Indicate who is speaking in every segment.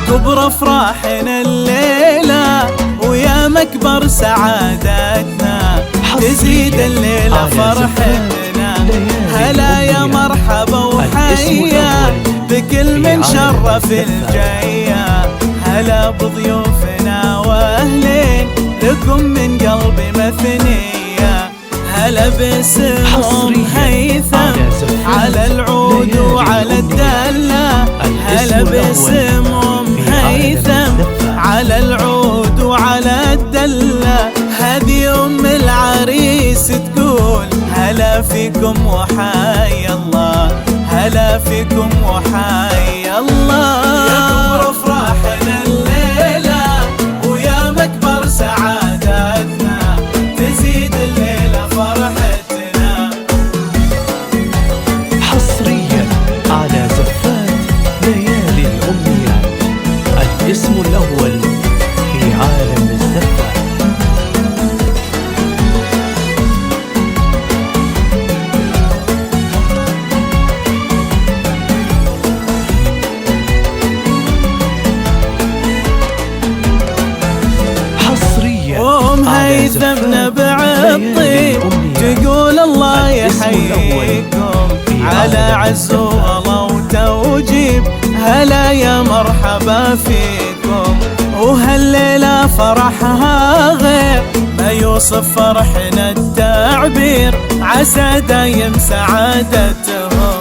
Speaker 1: كبر افراحنا الليلة ويا مكبر سعادتنا، تزيد الليلة فرحتنا. هلا يا مرحبا وحيا بكل من شرف الجيا، هلا بضيوفنا واهلين لكم من قلبي مثنية. هلا باسمهم هيثم على العود وعلى الدلة، هلا باسمهم هيثم على العود وعلى الدلة. هذه أم العريس تقول هلا فيكم وحي الله، هلا فيكم وحي الله. يا كبر افراحنا الليلة ويا مكبر سعادتنا، تزيد الليلة فرحتنا.
Speaker 2: حصريا على زفات ليالي الأمنيات، الاسم الأول في عالم الزفات.
Speaker 1: هيثم نبع الطيب تقول الله يحييكم على عز وغلا وتوجيب، هلا يا مرحبا فيكم. وهالليلة فرحها غير ما يوصف فرحنا التعبير، عسى دايم سعادتهم،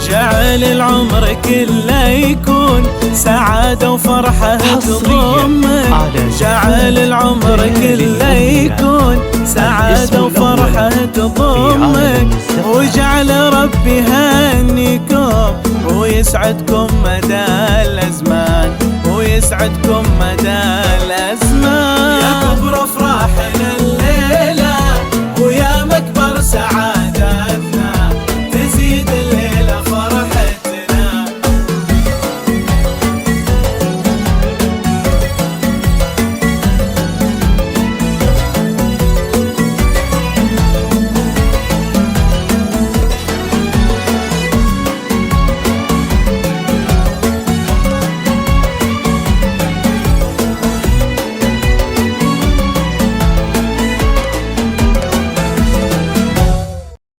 Speaker 1: جعل العمر كله يكون سعادة وفرحة تضمك، جعل العمر كله يكون سعادة وفرحة تضمك. وجعل ربي هنيكم ويسعدكم مدى الأزمان، ويسعدكم مدى الأزمان. يا كبر افراحنا الليلة ويا مكبر سعادة،